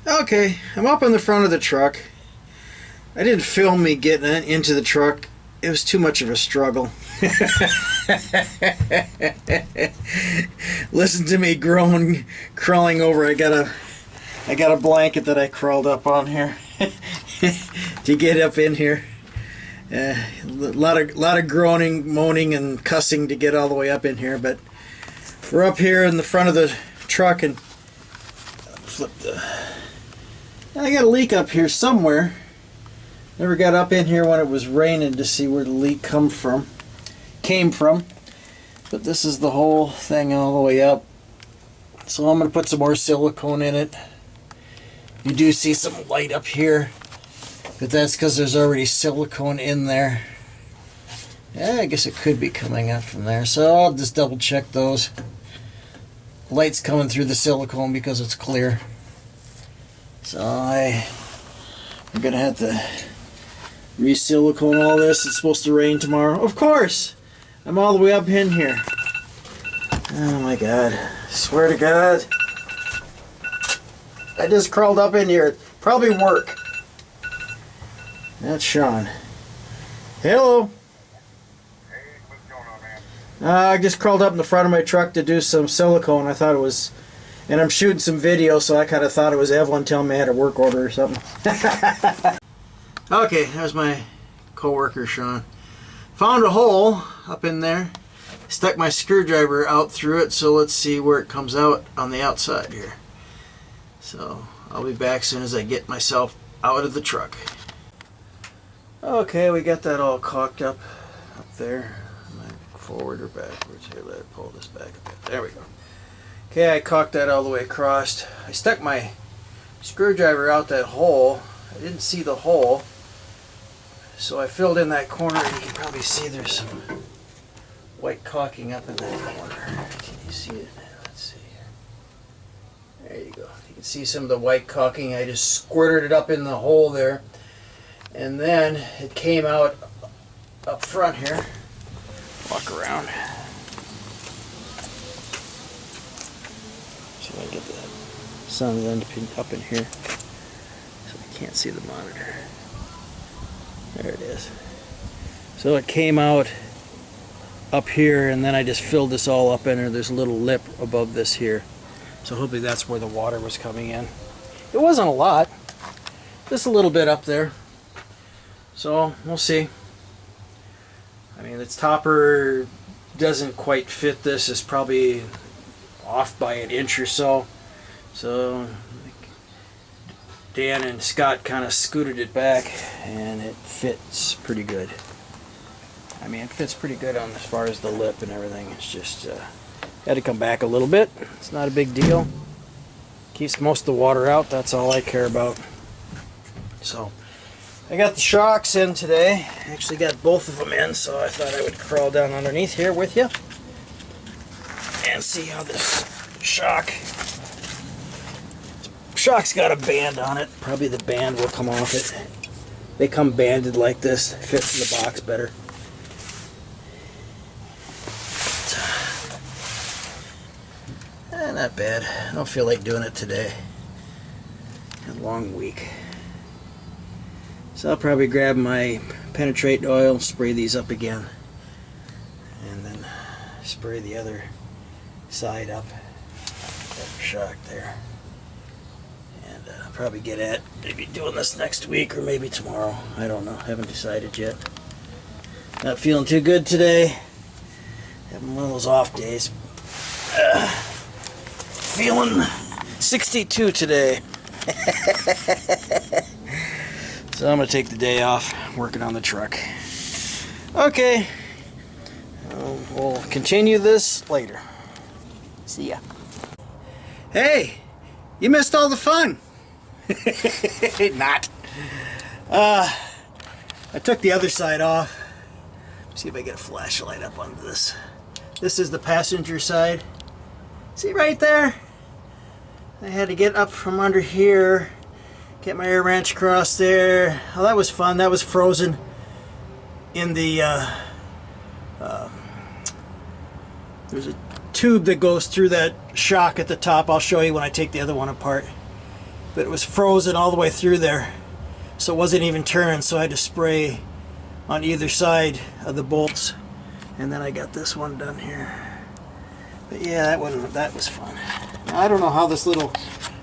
Okay, I'm up in the front of the truck. I didn't film me getting into the truck. It was too much of a struggle. Listen to me groan, crawling over. I got a blanket that I crawled up on here to get up in here. A lot of groaning, moaning, and cussing to get all the way up in here. But we're up here in the front of the truck, and I got a leak up here somewhere. Never got up in here when it was raining to see where the leak came from. But this is the whole thing all the way up. So I'm going to put some more silicone in it. You do see some light up here, but that's because there's already silicone in there. Yeah, I guess it could be coming up from there. So I'll just double check those. Light's coming through the silicone because it's clear. So I'm going to have to re-silicone all this. It's supposed to rain tomorrow. Of course! I'm all the way up in here. Oh my God. I swear to God. I just crawled up in here. Probably work. That's Sean. Hello. Hey, what's going on, man? I just crawled up in the front of my truck to do some silicone. I thought it was... And I'm shooting some video, so I kind of thought it was Evelyn telling me I had a work order or something. Okay, there's my co-worker, Sean. Found a hole up in there. Stuck my screwdriver out through it, so let's see where it comes out on the outside here. So I'll be back as soon as I get myself out of the truck. Okay, we got that all caulked up there. Am I forward or backwards? Here, let it pull this back a bit. There we go. Okay, I caulked that all the way across. I stuck my screwdriver out that hole. I didn't see the hole, so I filled in that corner, and you can probably see there's some white caulking up in that corner. Can you see it? Let's see here. There you go. You can see some of the white caulking. I just squirted it up in the hole there, and then it came out up front here. Walk around. See if I can get the sun up in here so I can't see the monitor. There it is. So it came out up here, and then I just filled this all up in there. There's a little lip above this here. So hopefully that's where the water was coming in. It wasn't a lot. Just a little bit up there. So we'll see. I mean, its topper doesn't quite fit this. It's probably off by an inch or so. So Dan and Scott kind of scooted it back, and it fits pretty good. I mean, it fits pretty good on as far as the lip and everything. It's just got to come back a little bit. It's not a big deal. Keeps most of the water out. That's all I care about. So I got the shocks in today. I actually got both of them in, so I thought I would crawl down underneath here with you and see how this shock's got a band on it. Probably the band will come off it. They come banded like this. Fits in the box better. Not bad. I don't feel like doing it today. A long week. So I'll probably grab my penetrate oil, spray these up again, and then spray the other side up. That shock there. And I'll probably get at maybe doing this next week or maybe tomorrow. I don't know. Haven't decided yet. Not feeling too good today. Having one of those off days. Feeling 62 today. So I'm going to take the day off working on the truck. Okay. We'll continue this later. See ya. Hey, you missed all the fun. Not. I took the other side off. See if I get a flashlight up onto this. This is the passenger side. See right there? I had to get up from under here, get my air wrench across there. Oh, that was fun. That was frozen in the there's a tube that goes through that shock at the top. I'll show you when I take the other one apart. but it was frozen all the way through there, so it wasn't even turning, so I had to spray on either side of the bolts, and then I got this one done here. But yeah, that was fun. Now, I don't know how this little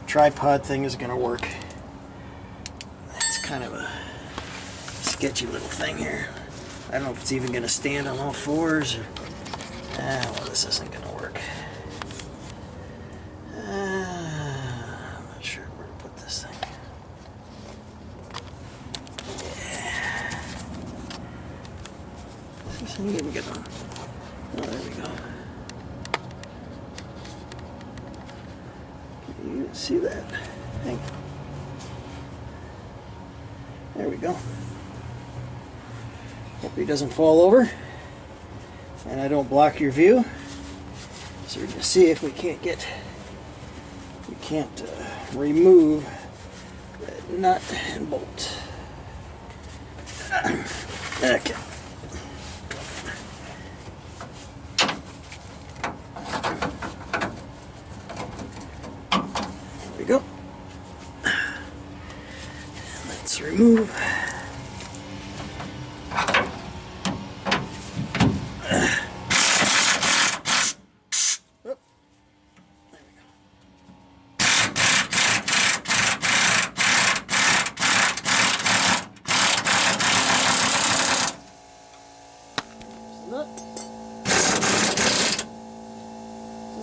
tripod thing is going to work. It's kind of a sketchy little thing here. I don't know if it's even going to stand on all fours, or well, this isn't going to work. I'm not sure where to put this thing. Yeah. Is this thing even get on? Oh, there we go. Can you see that? Hang on. There we go. Hope he doesn't fall over and I don't block your view. So we're going to see if we can't remove that nut and bolt. Okay. There we go. Let's remove.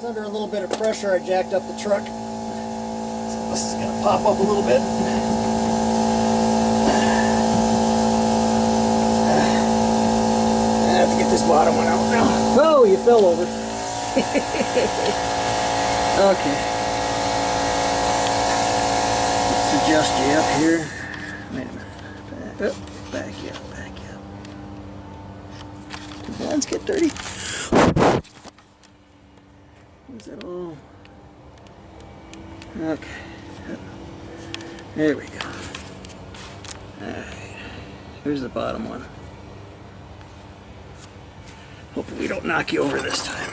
Under a little bit of pressure, I jacked up the truck. So this is going to pop up a little bit. I have to get this bottom one out now. Oh, you fell over. Okay. Let's adjust you up here. Wait a minute. Back you up, back you up. The hands get dirty. Is that all? Okay. There we go. Alright. Here's the bottom one. Hopefully we don't knock you over this time.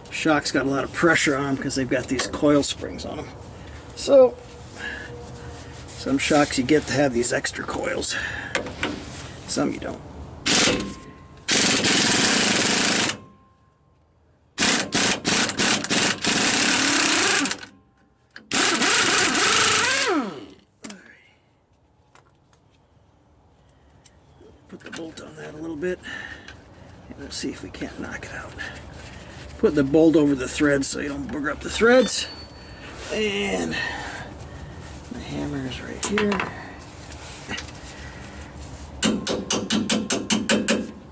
Shock's got a lot of pressure on them because they've got these coil springs on them. So some shocks you get to have these extra coils. Some you don't. Put the bolt on that a little bit. And let's see if we can't knock it out. Put the bolt over the threads so you don't booger up the threads. And the hammer is right here.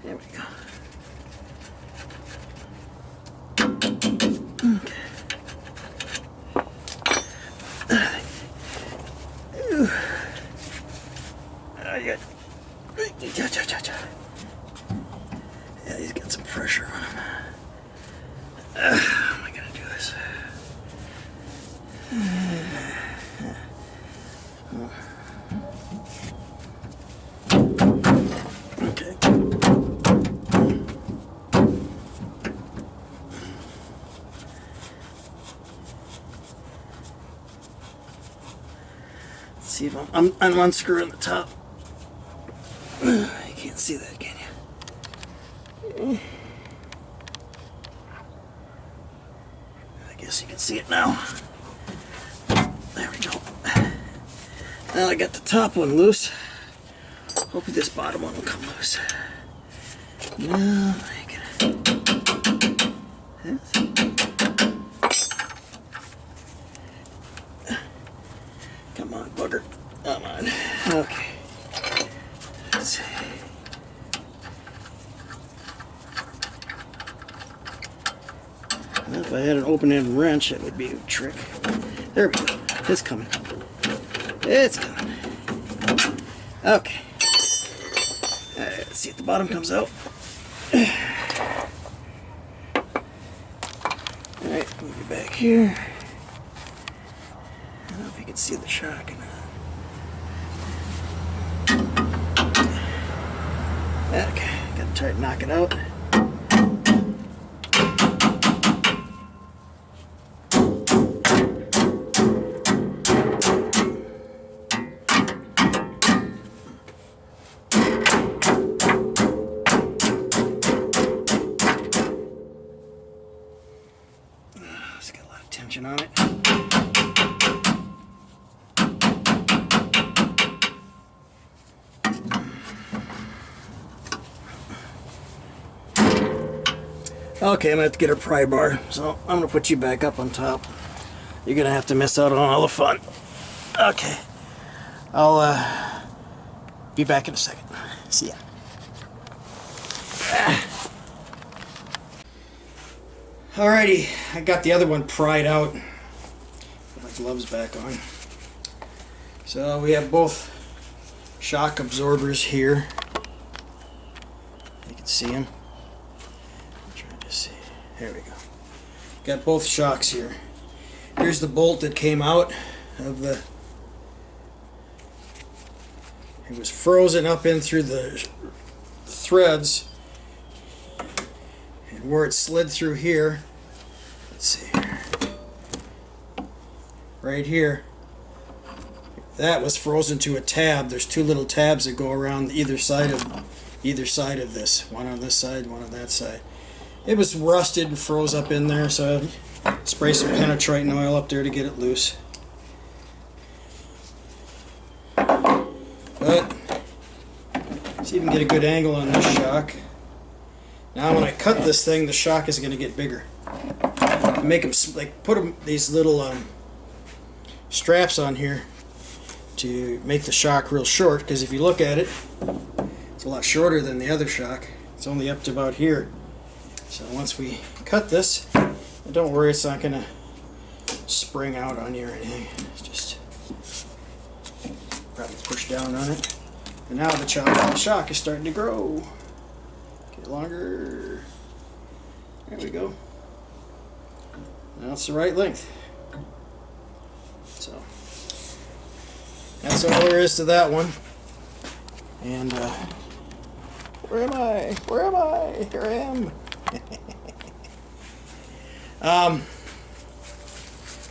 There we go. Okay. Yeah, he's got some pressure on him. How am I going to do this? Okay. Let's see if I'm unscrewing the top. You can't see that, can you? I guess you can see it now. There we go. Now I got the top one loose. Hopefully this bottom one will come loose. Now I can... Come on, bugger. Come on. Okay. Let's see. Well, if I had an open-end wrench, that would be a trick. There we go. It's coming. It's coming. Okay. Alright, let's see if the bottom comes out. Alright, move you back here. I don't know if you can see the shock or not. Okay, Gotta try to knock it out. It's got a lot of tension on it. Okay, I'm gonna have to get a pry bar, so I'm gonna put you back up on top. You're gonna have to miss out on all the fun. Okay, I'll be back in a second. See ya. Alrighty, I got the other one pried out. Put my gloves back on. So we have both shock absorbers here. You can see them. There we go. Got both shocks here. Here's the bolt that came out of the... It was frozen up in through the threads. And where it slid through here, let's see here. Right here. That was frozen to a tab. There's two little tabs that go around either side of this. One on this side, one on that side. It was rusted and froze up in there, so I sprayed some penetrating oil up there to get it loose. But see if we can get a good angle on this shock. Now when I cut this thing, the shock is going to get bigger. Make them like these little straps on here to make the shock real short. Because if you look at it, it's a lot shorter than the other shock. It's only up to about here. So once we cut this, don't worry, it's not going to spring out on you or anything. It's just probably push down on it. And now the shock is starting to grow. Get longer. There we go. Now it's the right length. So that's all there is to that one. And where am I? Where am I? Here I am.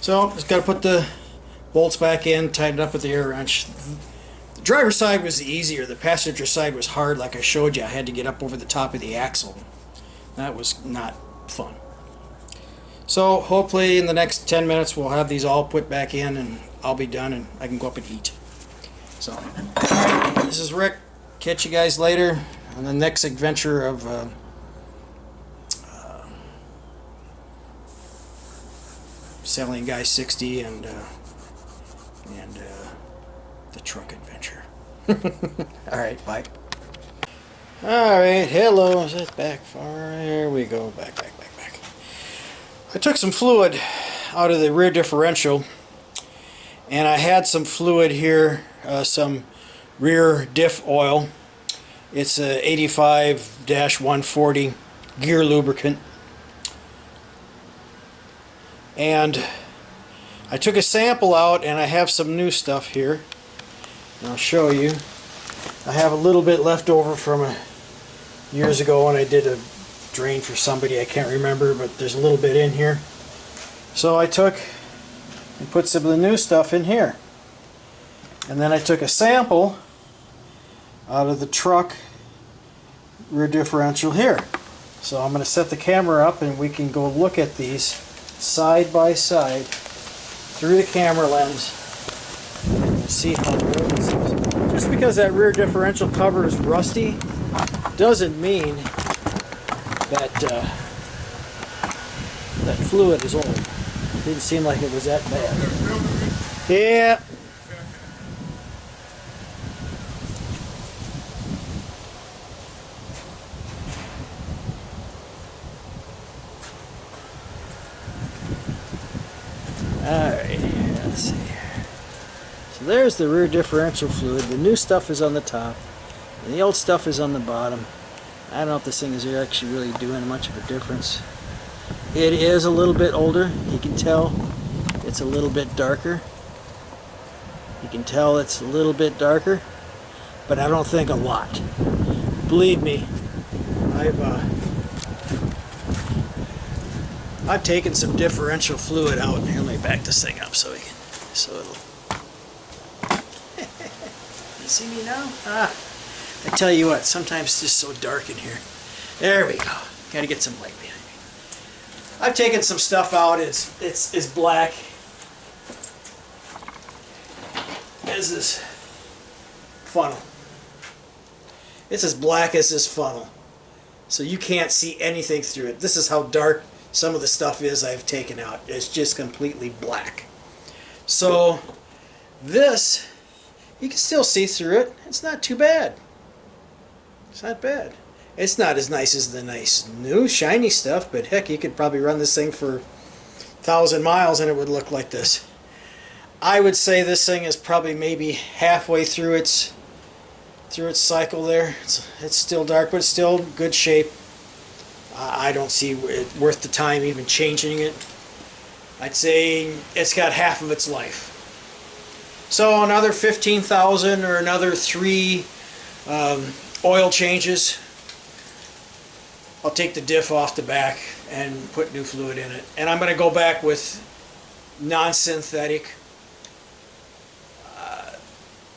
So just got to put the bolts back in, tighten it up with the air wrench. The driver's side was easier. The passenger side was hard. Like I showed you, I had to get up over the top of the axle. That was not fun. So hopefully in the next 10 minutes we'll have these all put back in and I'll be done and I can go up and eat. So alright, this is Rick. Catch you guys later on the next adventure of Selling Guy 60 and the truck adventure. Alright, bye. Alright, hello. Is that back far? There we go. Back. I took some fluid out of the rear differential and I had some fluid here, some rear diff oil. It's a 85-140 gear lubricant. And I took a sample out and I have some new stuff here. And I'll show you. I have a little bit left over from years ago when I did a drain for somebody, I can't remember, but there's a little bit in here. So I took and put some of the new stuff in here. And then I took a sample out of the truck rear differential here. So I'm going to set the camera up and we can go look at these side by side through the camera lens and see how good this is. Just because that rear differential cover is rusty doesn't mean that that fluid is old. Didn't seem like it was that bad. Yeah. Alright, let's see. So there's the rear differential fluid. The new stuff is on the top, and the old stuff is on the bottom. I don't know if this thing is actually really doing much of a difference. It is a little bit older. You can tell it's a little bit darker. You can tell it's a little bit darker, but I don't think a lot. Believe me, I've taken some differential fluid out, and here, let me back this thing up so it'll. You see me now? I tell you what, sometimes it's just so dark in here. There we go. Got to get some light behind me. I've taken some stuff out. It's black. As this funnel. It's as black as this funnel. So you can't see anything through it. This is how dark some of the stuff is I've taken out. It's just completely black. So this, you can still see through it. It's not too bad. It's not bad. It's not as nice as the nice new shiny stuff, but heck, you could probably run this thing for 1,000 miles and it would look like this. I would say this thing is probably maybe halfway through its cycle there. It's still dark, but it's still good shape. I don't see it worth the time even changing it. I'd say it's got half of its life. So another 15,000 or another 3 oil changes. I'll take the diff off the back and put new fluid in it. And I'm going to go back with non-synthetic.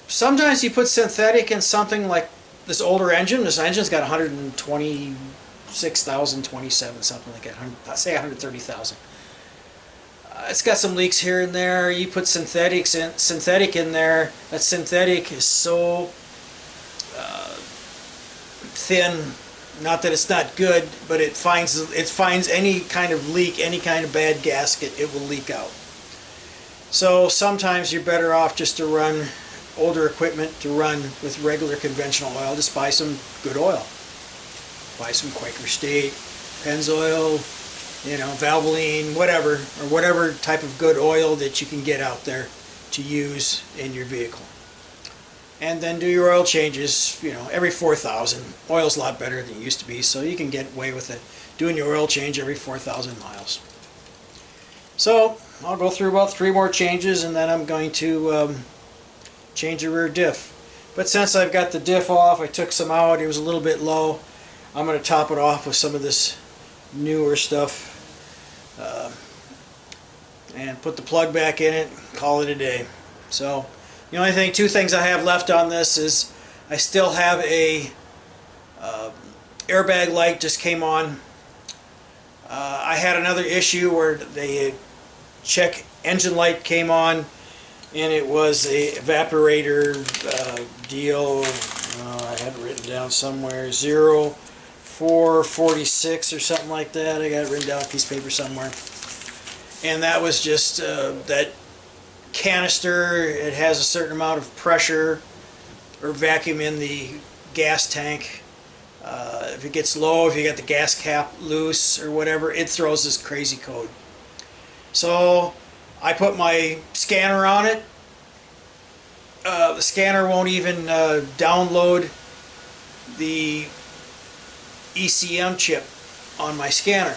Sometimes you put synthetic in something like this older engine. This engine's got 126,000, 27, something like that. I'd say 130,000. It's got some leaks here and there. You put synthetic in there. That synthetic is so thin. Not that it's not good, but it finds any kind of leak, any kind of bad gasket, it will leak out. So sometimes you're better off just to run older equipment to run with regular conventional oil. Just buy some good oil. Buy some Quaker State, Pennzoil, Valvoline, whatever, or whatever type of good oil that you can get out there to use in your vehicle. And then do your oil changes, every 4,000. Oil's a lot better than it used to be, so you can get away with it doing your oil change every 4,000 miles. So I'll go through about 3 more changes, and then I'm going to change the rear diff. But since I've got the diff off, I took some out, it was a little bit low. I'm going to top it off with some of this newer stuff and put the plug back in it, call it a day. So the only 2 things I have left on this is I still have a airbag light just came on. I had another issue where the check engine light came on, and it was a evaporator deal. I had it written down somewhere, 0446 or something like that. I got it written down on a piece of paper somewhere. And that was just that canister. It has a certain amount of pressure or vacuum in the gas tank. If it gets low, if you got the gas cap loose or whatever, it throws this crazy code. So I put my scanner on it. The scanner won't even download the ECM chip on my scanner.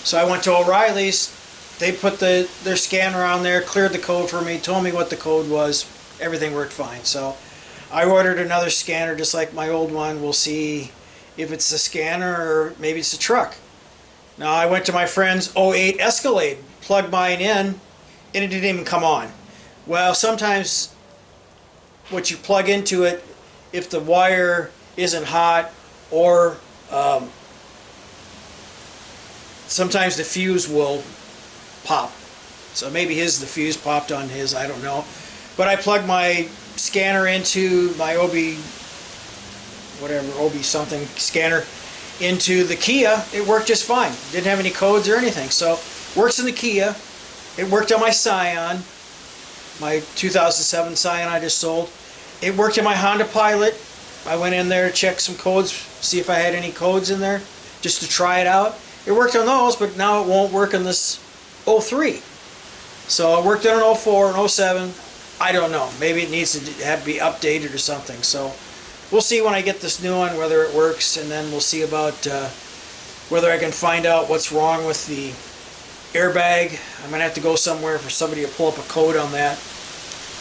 So I went to O'Reilly's. They put their scanner on there, cleared the code for me, told me what the code was. Everything worked fine. So I ordered another scanner just like my old one. We'll see if it's the scanner or maybe it's the truck. Now I went to my friend's '08 Escalade, plugged mine in, and it didn't even come on. Well, sometimes what you plug into it, if the wire isn't hot, or sometimes the fuse will pop. So maybe the fuse popped on his, I don't know. But I plugged my scanner into my OB something scanner into the Kia. It worked just fine. Didn't have any codes or anything. So works in the Kia. It worked on my Scion, my 2007 Scion I just sold. It worked in my Honda Pilot. I went in there to check some codes, see if I had any codes in there, just to try it out. It worked on those, but now it won't work on this '03. So it worked on an '04 and '07. I don't know. Maybe it needs to be updated or something. So we'll see when I get this new one whether it works, and then we'll see about whether I can find out what's wrong with the airbag. I'm going to have to go somewhere for somebody to pull up a code on that.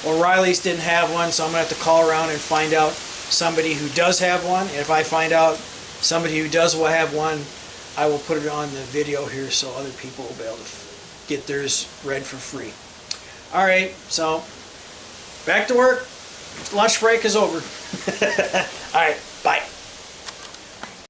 O'Reilly's didn't have one, so I'm going to have to call around and find out somebody who does have one. And if I find out somebody who does will have one, I will put it on the video here so other people will be able to get theirs read for free. All right, so back to work. Lunch break is over. All right.